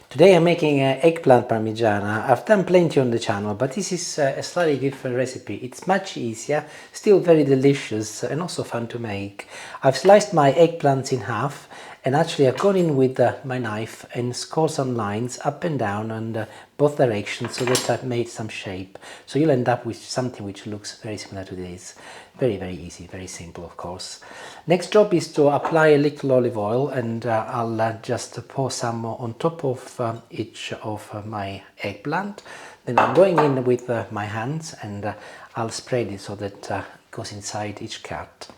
Today I'm making eggplant parmigiana. I've done plenty on the channel, but this is a slightly different recipe. It's much easier, still very delicious and also fun to make. I've sliced my eggplants in half and actually I've gone in with my knife and scored some lines up and down and both directions so that I've made some shape. So you'll end up with something which looks very similar to this. Very easy, very simple of course. Next job is to apply a little olive oil and I'll just pour some on top of each of my eggplant. Then I'm going in with my hands and I'll spread it so that it goes inside each cut.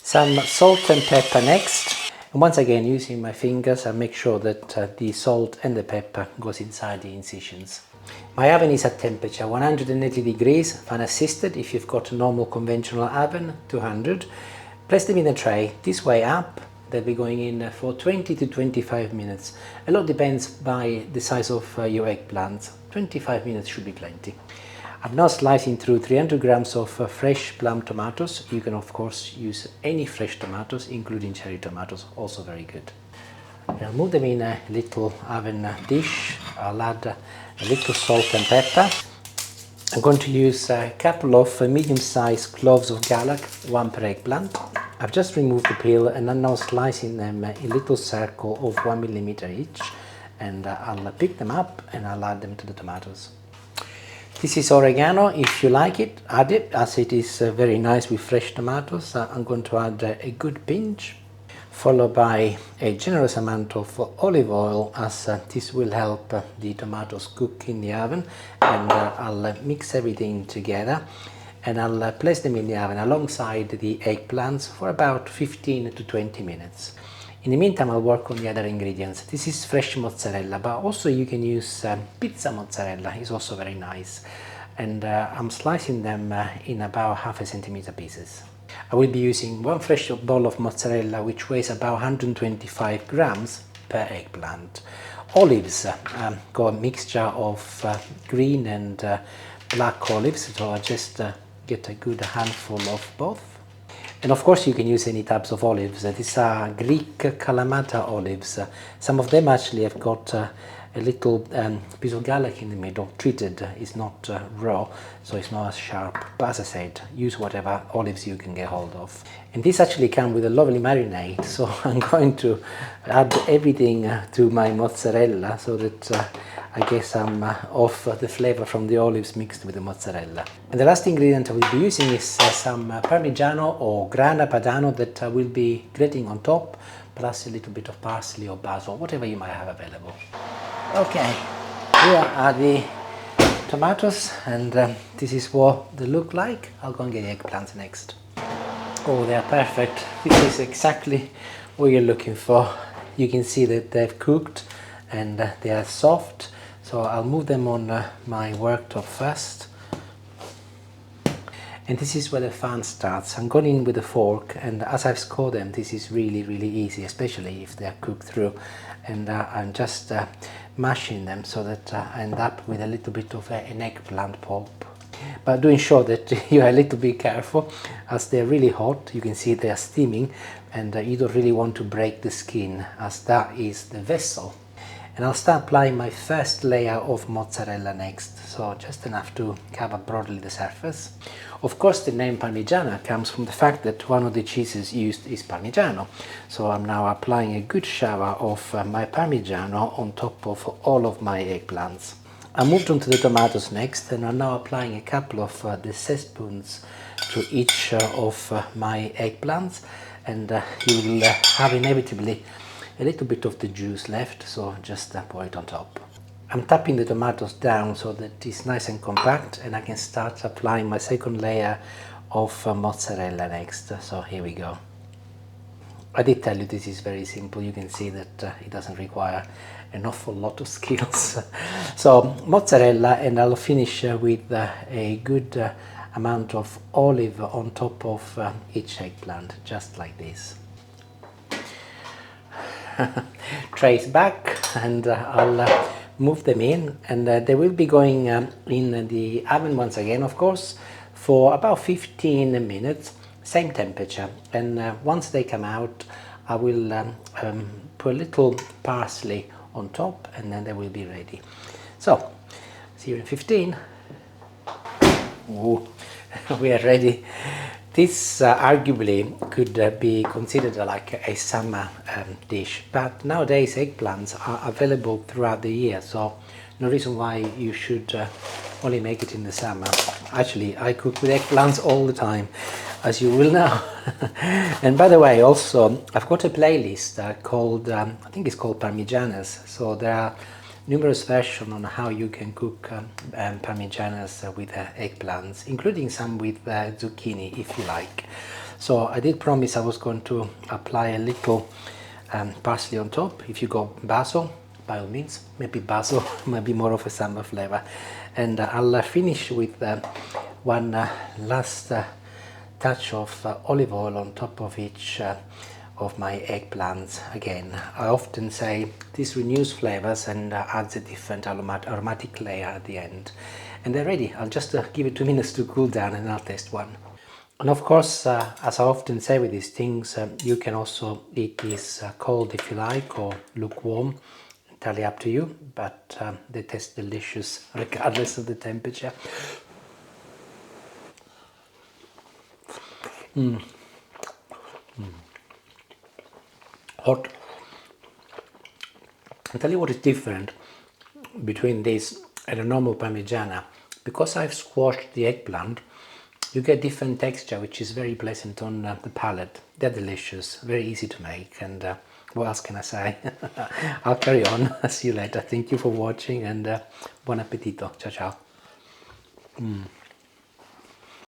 Some salt and pepper next. And once again, using my fingers, I make sure that the salt and the pepper goes inside the incisions. My oven is at temperature 180 degrees, fan assisted. If you've got a normal conventional oven, 200. Place them in a tray, this way up. They'll be going in for 20 to 25 minutes. A lot depends by the size of your eggplants. 25 minutes should be plenty. I'm now slicing through 300 grams of fresh plum tomatoes. You can of course use any fresh tomatoes, including cherry tomatoes, also very good. I'll move them in a little oven dish. I'll add a little salt and pepper. I'm going to use a couple of medium-sized cloves of garlic, one per eggplant. I've just removed the peel and I'm now slicing them in little circle of 1 millimeter each, and I'll pick them up and I'll add them to the tomatoes. This is oregano. If you like it, add it, as it is very nice with fresh tomatoes. I'm going to add a good pinch, followed by a generous amount of olive oil, as this will help the tomatoes cook in the oven. And I'll mix everything together and I'll place them in the oven alongside the eggplants for about 15 to 20 minutes. In the meantime, I'll work on the other ingredients. This is fresh mozzarella, but also you can use pizza mozzarella, it's also very nice. And I'm slicing them in about half a centimeter pieces. I will be using one fresh ball of mozzarella, which weighs about 125 grams per eggplant. Olives, got a mixture of green and black olives, so I just get a good handful of both. And of course you can use any types of olives. These are Greek Kalamata olives. Some of them actually have got a little piece of garlic in the middle, treated. It's not raw, so it's not as sharp. But as I said, use whatever olives you can get hold of. And this actually comes with a lovely marinade, so I'm going to add everything to my mozzarella so that I get some of the flavor from the olives mixed with the mozzarella. And the last ingredient I will be using is some Parmigiano or Grana Padano that I will be grating on top, plus a little bit of parsley or basil, whatever you might have available. Okay, here are the tomatoes, and this is what they look like. I'll go and get the eggplants next. Oh, they are perfect. This is exactly what you're looking for. You can see that they've cooked and they are soft. So I'll move them on my worktop first. And this is where the fun starts. I'm going in with a fork, and as I've scored them, this is really easy, especially if they're cooked through. And I'm just mashing them so that I end up with a little bit of an eggplant pulp. But do ensure that you are a little bit careful, as they're really hot. You can see they are steaming, and you don't really want to break the skin, as that is the vessel. And I'll start applying my first layer of mozzarella next, so just enough to cover broadly the surface. Of course, the name Parmigiana comes from the fact that one of the cheeses used is Parmigiano. So I'm now applying a good shower of my Parmigiano on top of all of my eggplants. I moved on to the tomatoes next, and I'm now applying a couple of the teaspoons to each of my eggplants, and you will have inevitably a little bit of the juice left, so just pour it on top. I'm tapping the tomatoes down so that it's nice and compact, and I can start applying my second layer of mozzarella next. So here we go. I did tell you this is very simple. You can see that it doesn't require an awful lot of skills. So mozzarella, and I'll finish with a good amount of olive on top of each eggplant, just like this. Trace back, and I'll move them in, and they will be going in the oven once again, of course, for about 15 minutes, same temperature. And once they come out, I will put a little parsley on top, and then they will be ready. So, see you in 15. Ooh, we are ready. This arguably could be considered like a summer dish, but nowadays eggplants are available throughout the year, so no reason why you should only make it in the summer. Actually, I cook with eggplants all the time, as you will know. And by the way, also I've got a playlist called, I think it's called Parmigianas, so there are numerous versions on how you can cook parmigianas with eggplants, including some with zucchini if you like. So I did promise I was going to apply a little parsley on top. If you go basil, by all means, maybe basil might be more of a summer flavor. And I'll finish with one last touch of olive oil on top of each of my eggplants. Again, I often say this renews flavors and adds a different aromatic layer at the end. And they're ready. I'll just give it 2 minutes to cool down and I'll taste one. And of course, as I often say with these things, you can also eat this cold if you like, or lukewarm, entirely up to you, but they taste delicious regardless of the temperature. Hot. I'll tell you what is different between this and a normal Parmigiana. Because I've squashed the eggplant, you get different texture, which is very pleasant on the palate. They're delicious, very easy to make, and what else can I say? I'll carry on. See you later. Thank you for watching, and buon appetito. Ciao ciao.